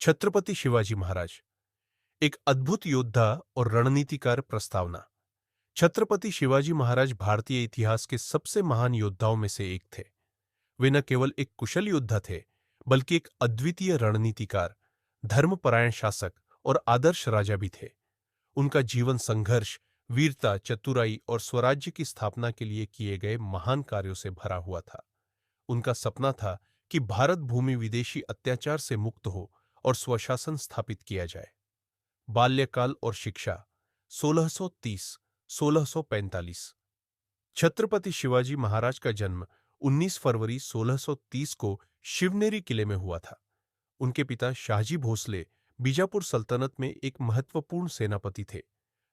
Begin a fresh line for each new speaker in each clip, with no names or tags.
छत्रपति शिवाजी महाराज एक अद्भुत योद्धा और रणनीतिकार प्रस्तावना। छत्रपति शिवाजी महाराज भारतीय इतिहास के सबसे महान योद्धाओं में से एक थे। वे न केवल एक कुशल योद्धा थे, बल्कि एक अद्वितीय रणनीतिकार, धर्मपरायण शासक और आदर्श राजा भी थे। उनका जीवन संघर्ष, वीरता, चतुराई और स्वराज्य की स्थापना के लिए किए गए महान कार्यों से भरा हुआ था। उनका सपना था कि भारत भूमि विदेशी अत्याचार से मुक्त हो और स्वशासन स्थापित किया जाए। बाल्यकाल और शिक्षा 1630-1645। छत्रपति शिवाजी महाराज का जन्म 19 फरवरी 1630 को शिवनेरी किले में हुआ था। उनके पिता शाहजी भोसले बीजापुर सल्तनत में एक महत्वपूर्ण सेनापति थे,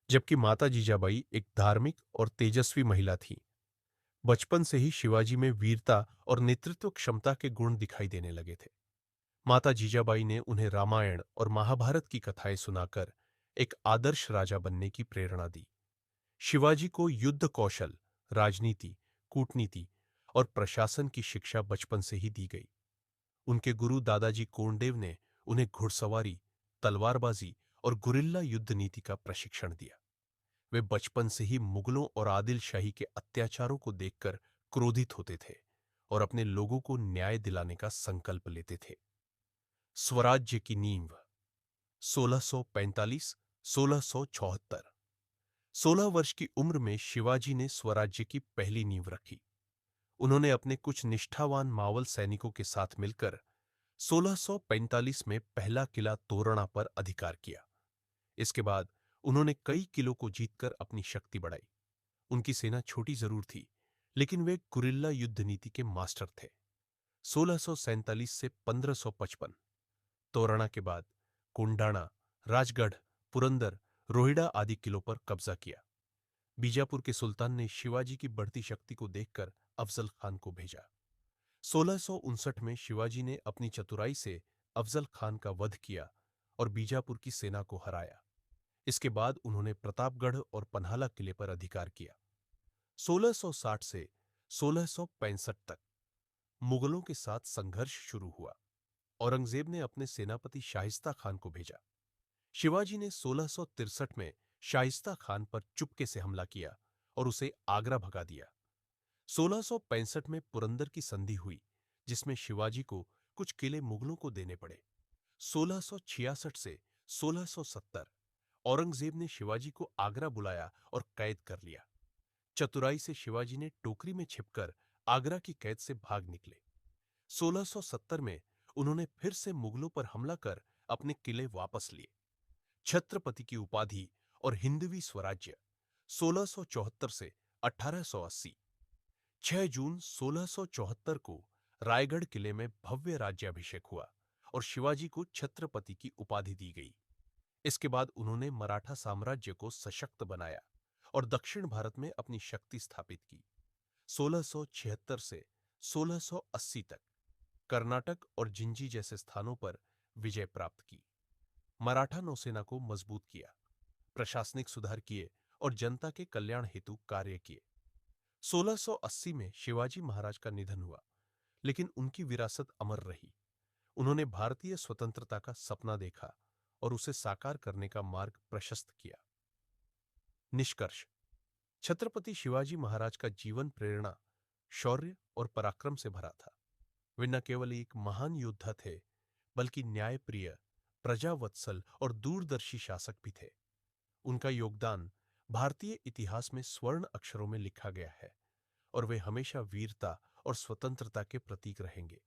जबकि माता जीजाबाई एक धार्मिक और तेजस्वी महिला थीं। बचपन से ही शिवाजी में वीरता और नेतृत्व क्षमता के गुण दिखाई देने लगे थे। माता जीजाबाई ने उन्हें रामायण और महाभारत की कथाएं सुनाकर एक आदर्श राजा बनने की प्रेरणा दी। शिवाजी को युद्ध कौशल, राजनीति, कूटनीति और प्रशासन की शिक्षा बचपन से ही दी गई। उनके गुरु दादाजी कोंडदेव ने उन्हें घुड़सवारी, तलवारबाजी और गुरिल्ला युद्ध नीति का प्रशिक्षण दिया। वे बचपन से ही मुगलों और आदिल शाही के अत्याचारों को देखकर क्रोधित होते थे और अपने लोगों को न्याय दिलाने का संकल्प लेते थे। स्वराज्य की नींव 1645-1674। 16 वर्ष की उम्र में शिवाजी ने स्वराज्य की पहली नींव रखी। उन्होंने अपने कुछ निष्ठावान मावल सैनिकों के साथ मिलकर 1645 में पहला किला तोरणा पर अधिकार किया। इसके बाद उन्होंने कई किलों को जीतकर अपनी शक्ति बढ़ाई। उनकी सेना छोटी जरूर थी, लेकिन वे गुरिल्ला युद्ध नीति के मास्टर थे। 1647 से 1555। तोरणा के बाद कोंडाणा, राजगढ़, पुरंदर, रोहिड़ा आदि किलों पर कब्जा किया। बीजापुर के सुल्तान ने शिवाजी की बढ़ती शक्ति को देखकर अफजल खान को भेजा। 1659 में शिवाजी ने अपनी चतुराई से अफजल खान का वध किया और बीजापुर की सेना को हराया। इसके बाद उन्होंने प्रतापगढ़ और पन्हाला किले पर अधिकार किया। 1660 से 1665 तक मुगलों के साथ संघर्ष शुरू हुआ। औरंगजेब ने अपने सेनापति शाहिस्ता खान को भेजा। शिवाजी ने 1663 में शाहिस्ता खान पर चुपके से हमला किया और उसे आगरा भगा दिया। 1665 में पुरंदर की संधि हुई, जिसमें शिवाजी को कुछ किले मुगलों को देने पड़े। 1666 से 1670 औरंगजेब ने शिवाजी को आगरा बुलाया और कैद कर लिया। चतुराई से शिवाजी ने टोकरी में छिपकर आगरा की कैद से भाग निकले। 1670 में उन्होंने फिर से मुगलों पर हमला कर अपने किले वापस लिए। छत्रपति की उपाधि और हिंदवी स्वराज्य 1674 से 1880। 6 जून 1674 को रायगढ़ किले में भव्य राज्याभिषेक हुआ और शिवाजी को छत्रपति की उपाधि दी गई। इसके बाद उन्होंने मराठा साम्राज्य को सशक्त बनाया और दक्षिण भारत में अपनी शक्ति स्थापित की। 1676 से 1680 तक कर्नाटक और जिंजी जैसे स्थानों पर विजय प्राप्त की। मराठा नौसेना को मजबूत किया, प्रशासनिक सुधार किए और जनता के कल्याण हेतु कार्य किए। 1680 में शिवाजी महाराज का निधन हुआ, लेकिन उनकी विरासत अमर रही। उन्होंने भारतीय स्वतंत्रता का सपना देखा और उसे साकार करने का मार्ग प्रशस्त किया। निष्कर्ष: छत्रपति शिवाजी महाराज का जीवन प्रेरणा, शौर्य और पराक्रम से भरा था। वे न केवल एक महान योद्धा थे, बल्कि न्यायप्रिय, प्रजावत्सल और दूरदर्शी शासक भी थे। उनका योगदान भारतीय इतिहास में स्वर्ण अक्षरों में लिखा गया है और वे हमेशा वीरता और स्वतंत्रता के प्रतीक रहेंगे।